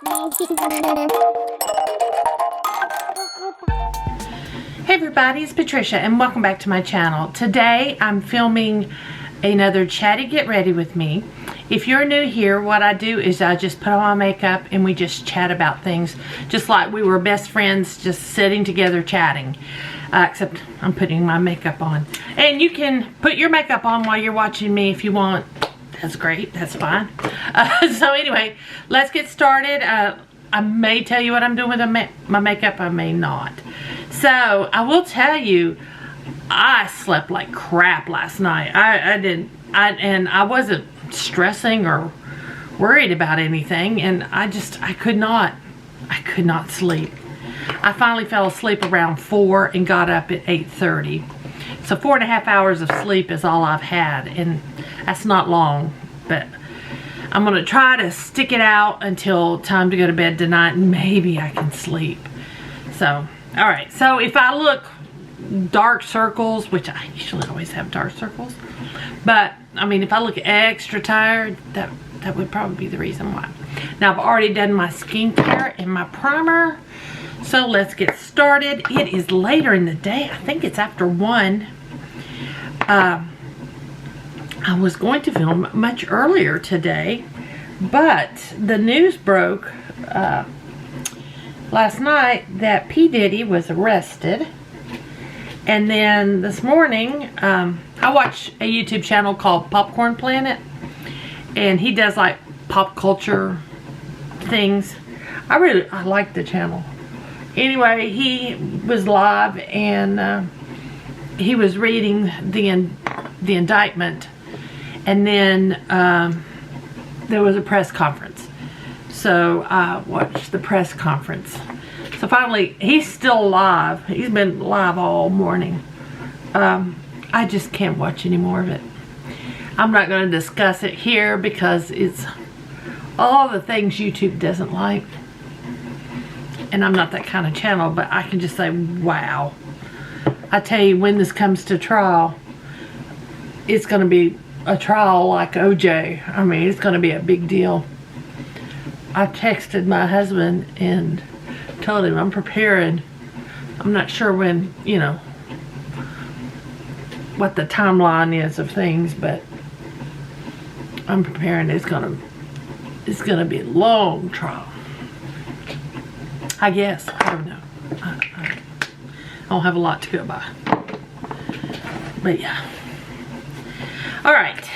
Hey everybody, it's Patricia and welcome back to my channel. Today I'm filming another Chatty Get Ready with me. If you're new here, what I do is I just put on my makeup and we just chat about things, just like we were best friends, just sitting together chatting. Except I'm putting my makeup on. And you can put your makeup on while you're watching me if you want. That's great, that's fine. So anyway, let's get started. I may tell you what I'm doing with my makeup, I may not. So I will tell you, I slept like crap last night. And I wasn't stressing or worried about anything, and I could not sleep. I finally fell asleep around 4 and got up at 8:30. So 4.5 hours of sleep is all I've had, and that's not long, but I'm gonna try to stick it out until time to go to bed tonight, and maybe I can sleep. So, all right, so if I look dark circles, which I usually always have dark circles, but I mean, if I look extra tired, that would probably be the reason why. Now I've already done my skincare and my primer, so let's get started. It is later in the day. I think it's after 1. I was going to film much earlier today, but the news broke last night that P. Diddy was arrested. And then this morning, I watch a YouTube channel called Popcorn Planet, and he does like pop culture things. I like the channel. Anyway, he was live, and he was reading the indictment, and then there was a press conference. So I watched the press conference. So finally, he's still live. He's been live all morning. I just can't watch any more of it. I'm not going to discuss it here because it's all the things YouTube doesn't like. And I'm not that kind of channel, but I can just say, wow. I tell you, when this comes to trial, it's going to be a trial like OJ. I mean, it's going to be a big deal. I texted my husband and told him I'm preparing. I'm not sure when, you know, what the timeline is of things, but I'm preparing. It's gonna be a long trial, I guess. I don't know. I don't have a lot to go by, but yeah. All right,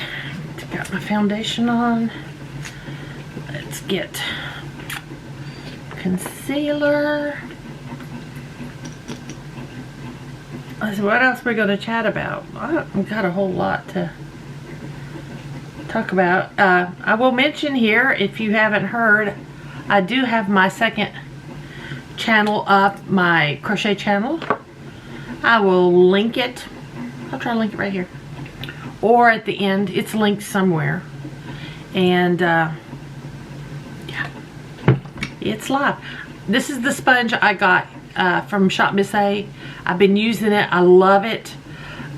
got my foundation on. Let's get concealer. So what else we're going to chat about? I've got a whole lot to talk about. I will mention here, if you haven't heard, I do have my second channel up, my crochet channel. I will link it. I'll try to link it right here, or at the end. It's linked somewhere. And yeah, it's live. This is the sponge I got from Shop Miss A. I've been using it. I love it.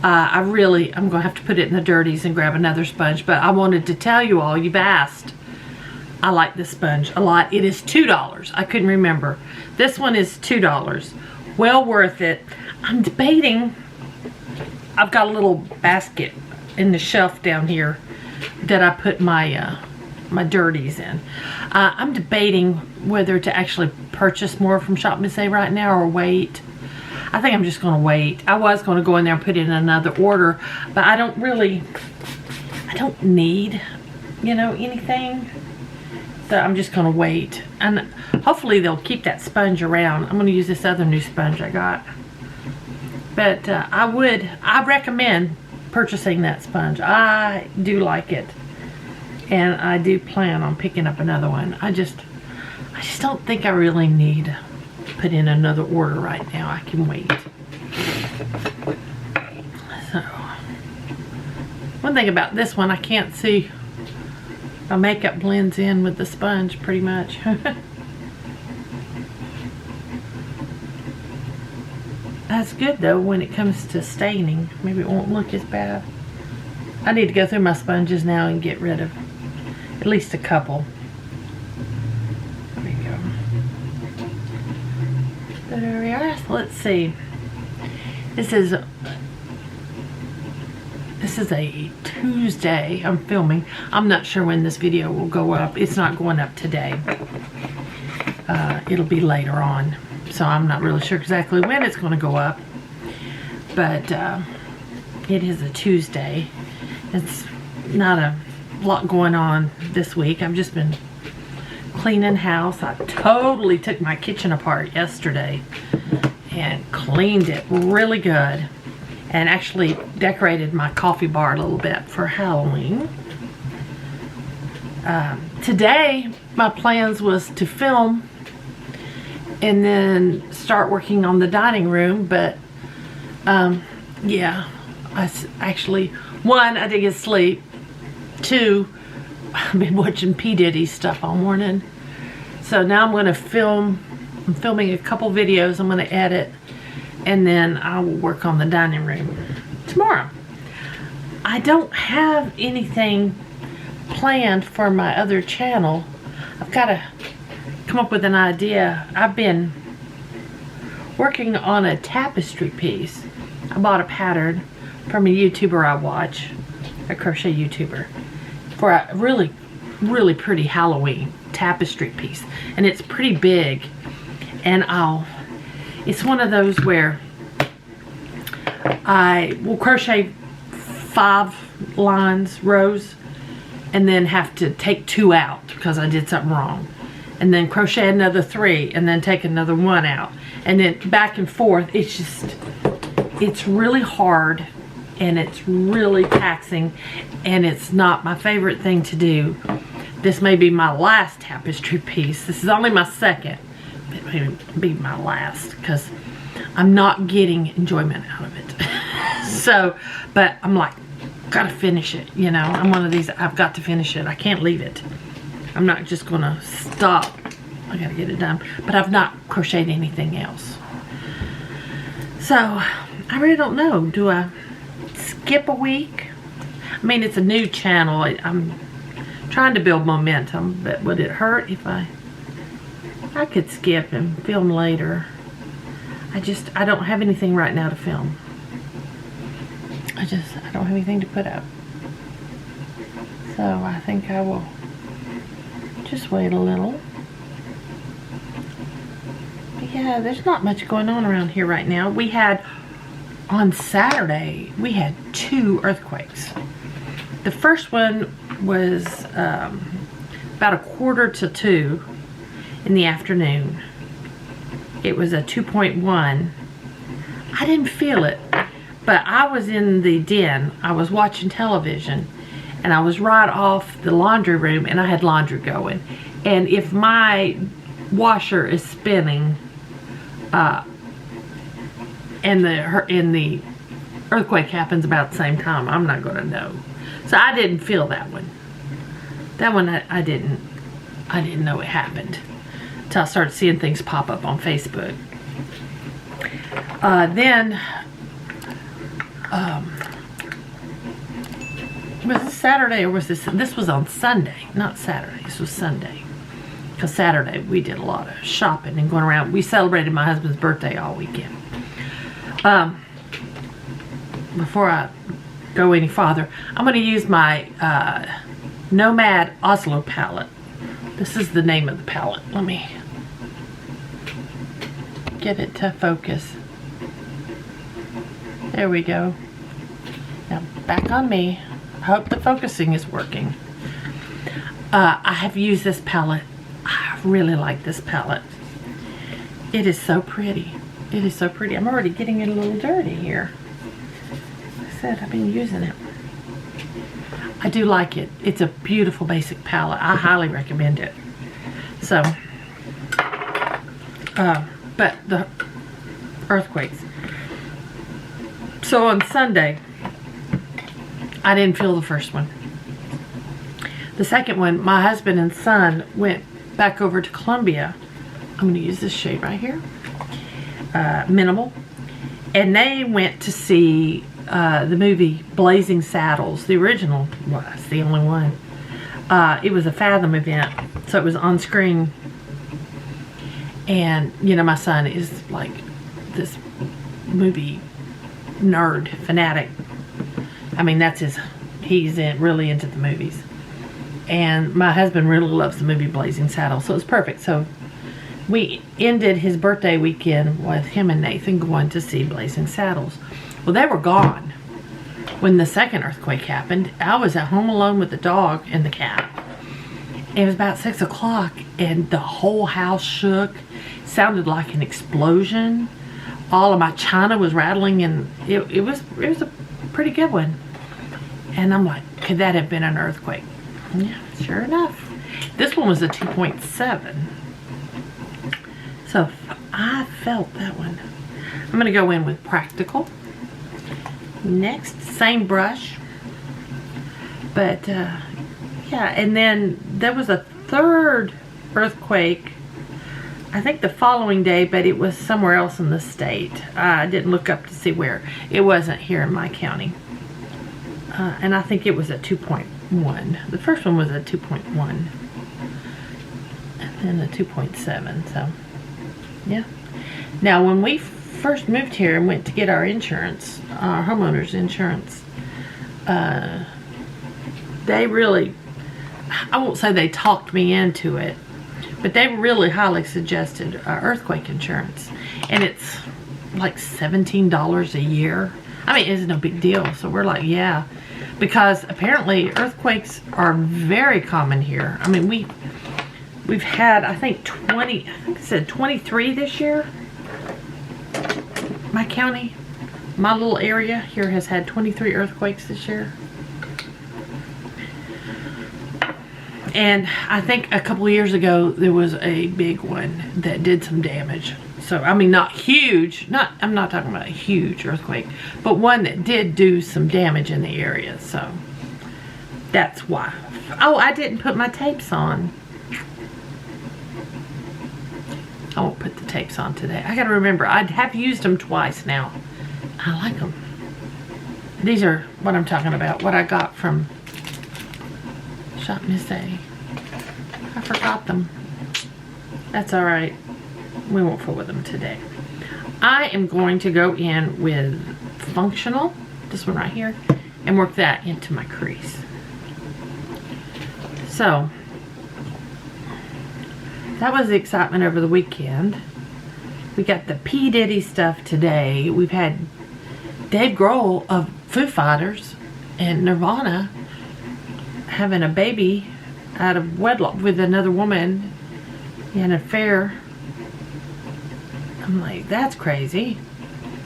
I'm gonna have to put it in the dirties and grab another sponge, but I wanted to tell you all, you've asked. I like this sponge a lot. It is $2. I couldn't remember. This one is $2. Well worth it. I'm debating. I've got a little basket in the shelf down here that I put my my dirties in. I'm debating whether to actually purchase more from Shop Miss A right now or wait. I think I'm just going to wait. I was going to go in there and put in another order, but I don't need, you know, anything. So I'm just going to wait. And hopefully they'll keep that sponge around. I'm going to use this other new sponge I got. But I recommend purchasing that sponge. I do like it. And I do plan on picking up another one. I just don't think I really need to put in another order right now. I can wait. So, one thing about this one, I can't see. My makeup blends in with the sponge pretty much. That's good though when it comes to staining. Maybe it won't look as bad. I need to go through my sponges now and get rid of at least a couple. There we go. So there we are. So let's see. This is a Tuesday. I'm filming. I'm not sure when this video will go up. It's not going up today. It'll be later on. So I'm not really sure exactly when it's going to go up. But it is a Tuesday. It's not a lot going on this week. I've just been cleaning house. I totally took my kitchen apart yesterday and cleaned it really good, and actually decorated my coffee bar a little bit for Halloween. Today my plans was to film and then start working on the dining room, but yeah, one, I didn't get sleep. Two, I've been watching P. Diddy stuff all morning. So now I'm going to film. I'm filming a couple videos I'm going to edit, and then I will work on the dining room tomorrow. I don't have anything planned for my other channel. I've got to come up with an idea. I've been working on a tapestry piece. I bought a pattern from a YouTuber I watch, a crochet YouTuber, for a really, really pretty Halloween tapestry piece. And it's pretty big. And it's one of those where I will crochet 5 rows, and then have to take 2 out because I did something wrong. And then crochet another 3, and then take another 1 out. And then back and forth. It's really hard, and it's really taxing, and it's not my favorite thing to do. This may be my last tapestry piece. This is only my second. It may be my last because I'm not getting enjoyment out of it. So, but I'm like, gotta finish it, you know. I'm one of these, I've got to finish it. I can't leave it. I'm not just gonna stop. I gotta get it done. But I've not crocheted anything else. So, I really don't know. Do I skip a week? I mean, it's a new channel. I'm trying to build momentum, but would it hurt if I could skip and film later? I don't have anything right now to film. I don't have anything to put up. So I think I will just wait a little. But yeah, there's not much going on around here right now. On Saturday, we had 2 earthquakes. The first one was about 1:45 in the afternoon. It was a 2.1. I didn't feel it, but I was in the den. I was watching television, and I was right off the laundry room, and I had laundry going. And if my washer is spinning, and the earthquake happens about the same time, I'm not going to know. So I didn't feel that one. That one I didn't know it happened until I started seeing things pop up on Facebook. Then was this Saturday, or was this was on Sunday, not Saturday. This was Sunday, because Saturday we did a lot of shopping and going around. We celebrated my husband's birthday all weekend. Before I go any farther, I'm going to use my Nomad Oslo palette. This is the name of the palette. Let me get it to focus. There we go. Now back on me. I hope the focusing is working. I have used this palette. I really like this palette. It is so pretty. It is so pretty. I'm already getting it a little dirty here. Like I said, I've been using it. I do like it. It's a beautiful basic palette. I highly recommend it. So, but the earthquakes. So on Sunday, I didn't feel the first one. The second one, my husband and son went back over to Columbia. I'm going to use this shade right here. Minimal. And they went to see the movie Blazing Saddles. The original was the only one. It was a Fathom event, so it was on screen. And, you know, my son is like this movie nerd, fanatic. I mean, he's really into the movies. And my husband really loves the movie Blazing Saddles, so it's perfect. So we ended his birthday weekend with him and Nathan going to see Blazing Saddles. Well, they were gone when the second earthquake happened. I was at home alone with the dog and the cat. It was about 6 o'clock and the whole house shook. It sounded like an explosion. All of my china was rattling, and it was a pretty good one. And I'm like, could that have been an earthquake? Yeah, sure enough. This one was a 2.7. So I felt that one. I'm going to go in with Practical. Next, same brush. But, yeah, and then there was a third earthquake, I think the following day, but it was somewhere else in the state. I didn't look up to see where. It wasn't here in my county. And I think it was a 2.1. The first one was a 2.1. And then a 2.7, so, yeah. Now, when we first moved here and went to get our insurance, our homeowner's insurance, they really, I won't say they talked me into it, but they really highly suggested earthquake insurance. And it's like $17 a year. I mean, it's no big deal. So we're like, yeah. Because apparently earthquakes are very common here. I mean, we've had, I think, 23 this year. My county, my little area here has had 23 earthquakes this year. And I think a couple of years ago, there was a big one that did some damage. So, I mean, not huge. I'm not talking about a huge earthquake. But one that did do some damage in the area. So, that's why. Oh, I didn't put my tapes on. I won't put the tapes on today. I got to remember, I have used them twice now. I like them. These are what I'm talking about. What I got from Shop Miss A. I forgot them. That's alright. We won't fool with them today. I am going to go in with Functional, this one right here, and work that into my crease. So, that was the excitement over the weekend. We got the P. Diddy stuff today. We've had Dave Grohl of Foo Fighters and Nirvana having a baby out of wedlock with another woman in an affair. I'm like, that's crazy.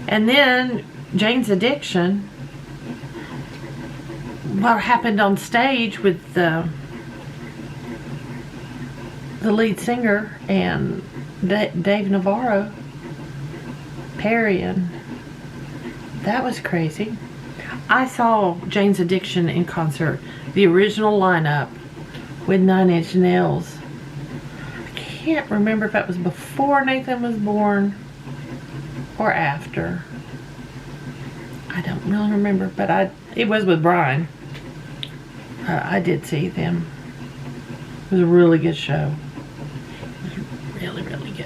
And then Jane's Addiction, what happened on stage with the lead singer and Dave Navarro, Perry, and that was crazy. I saw Jane's Addiction in concert, the original lineup with 9 Inch Nails. I can't remember if that was before Nathan was born or after. I don't really remember, but it was with Brian. I did see them. It was a really good show. It was really, really good.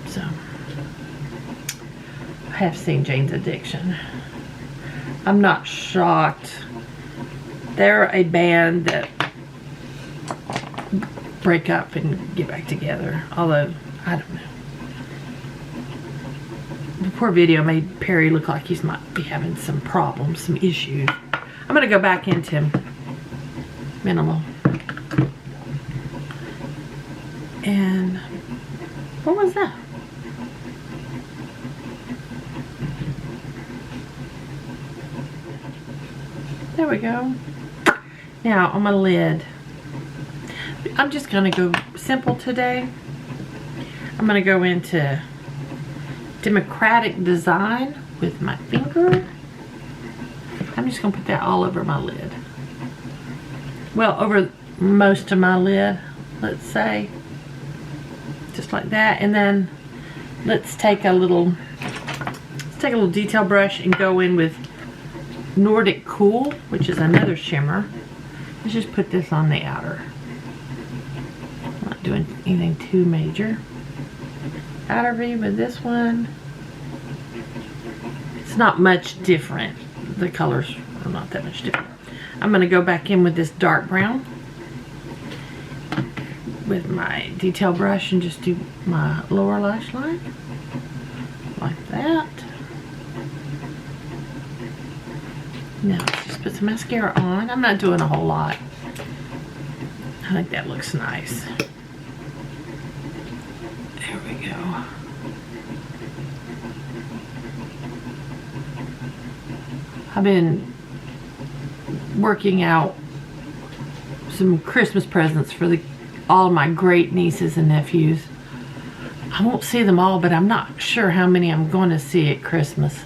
So, I have seen Jane's Addiction. I'm not shocked. They're a band that break up and get back together. Although, I don't know. The poor video made Perry look like he might be having some problems, some issues. I'm going to go back into Minimal. And what was that? There we go. Now on my lid, I'm just going to go simple today. I'm going to go into Democratic Design with my finger. I'm just going to put that all over my lid. Well, over most of my lid, let's say. Just like that. And then let's take a little detail brush and go in with Nordic Cool, which is another shimmer. Let's just put this on the outer. Like doing anything too major. Outer V with this one. It's not much different. The colors are not that much different. I'm going to go back in with this dark brown with my detail brush and just do my lower lash line like that. Now let's just put some mascara on. I'm not doing a whole lot. I think that looks nice. There we go. I've been working out some Christmas presents for all of my great nieces and nephews. I won't see them all, but I'm not sure how many I'm going to see at Christmas.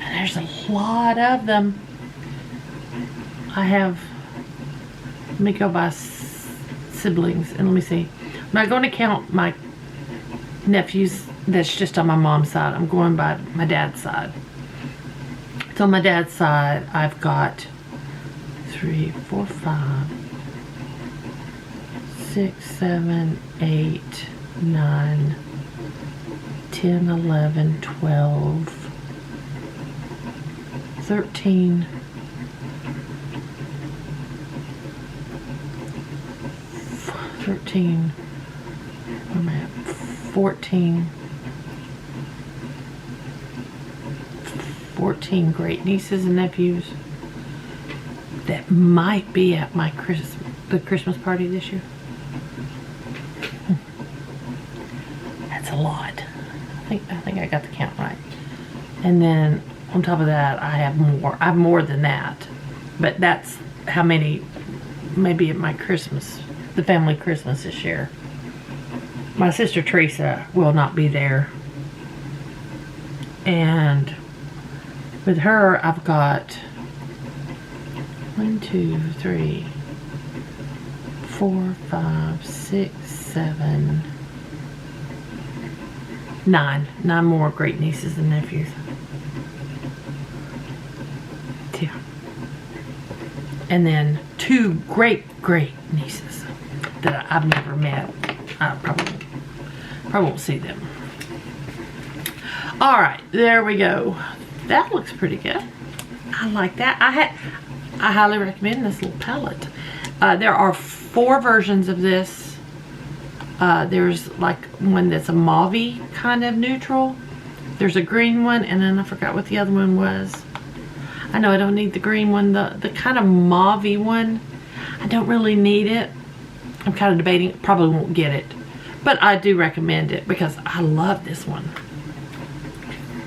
And there's a lot of them. I have, let me go by siblings and let me see. I'm not going to count my nephews that's just on my mom's side. I'm going by my dad's side. So on my dad's side, I've got 3, 4, 5, 6, 7, 8, 9, 10, 11, 12, 13, 13, where am I at? 14 great nieces and nephews that might be at my the Christmas party this year. That's a lot. I think I got the count right. And then on top of that, I have more. I have more than that, but that's how many maybe at my Christmas, the family Christmas this year. My sister Teresa will not be there, and with her, I've got 1, 2, 3, 4, 5, 6, 7, 9 more great nieces and nephews. Yeah. And then 2 great nieces that I've never met. I probably won't see them. All right, there we go. That looks pretty good. I like that. I highly recommend this little palette. There are 4 versions of this. There's like one that's a mauve-y kind of neutral. There's a green one, and then I forgot what the other one was. I know I don't need the green one. The kind of mauve-y one, I don't really need it. I'm kind of debating. Probably won't get it, but I do recommend it because I love this one.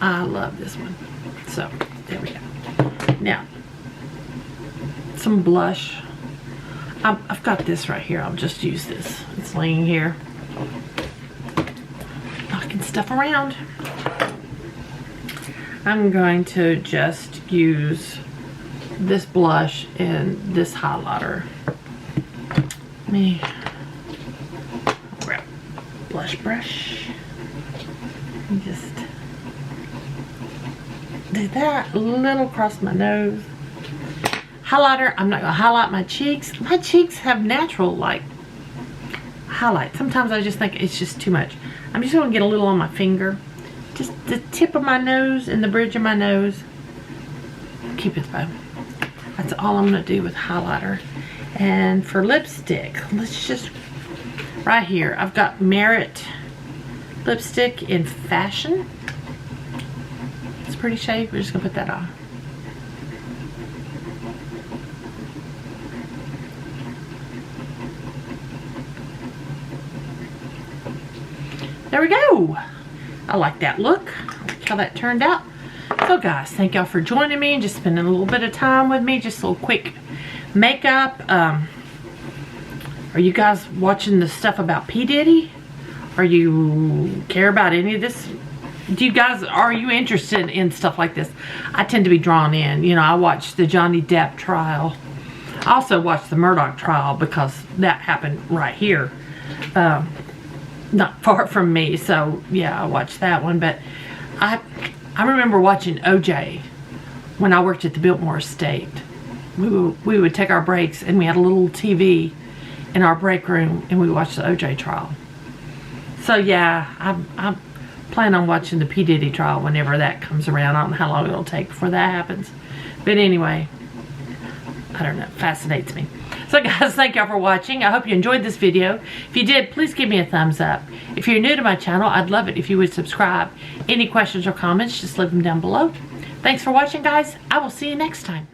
I love this one. So there we go. Now some blush. I've got this right here. I'll just use this. It's laying here, knocking stuff around. I'm going to just use this blush and this highlighter. Let me grab blush brush and just do that a little across my nose. Highlighter, I'm not going to highlight my cheeks. My cheeks have natural like highlight. Sometimes I just think it's just too much. I'm just going to get a little on my finger. Just the tip of my nose and the bridge of my nose. Keep it though. That's all I'm going to do with highlighter. And for lipstick, let's just, right here, I've got Merit lipstick in Fashion. It's a pretty shade. We're just going to put that on. There we go. I like that look. I like how that turned out. So guys, thank y'all for joining me and just spending a little bit of time with me. Just a little quick makeup. Are you guys watching the stuff about P. Diddy? Are you care about any of this? Are you interested in stuff like this? I tend to be drawn in. You know, I watched the Johnny Depp trial. I also watched the Murdoch trial because that happened right here. Not far from me, so yeah, I watched that one. But I remember watching OJ when I worked at the Biltmore Estate. We would take our breaks and we had a little TV in our break room and we watched the OJ trial. So yeah, I'm planning on watching the P. Diddy trial whenever that comes around. I don't know how long it'll take before that happens. But anyway, I don't know, it fascinates me. So guys, thank y'all for watching. I hope you enjoyed this video. If you did, please give me a thumbs up. If you're new to my channel, I'd love it if you would subscribe. Any questions or comments, just leave them down below. Thanks for watching, guys. I will see you next time.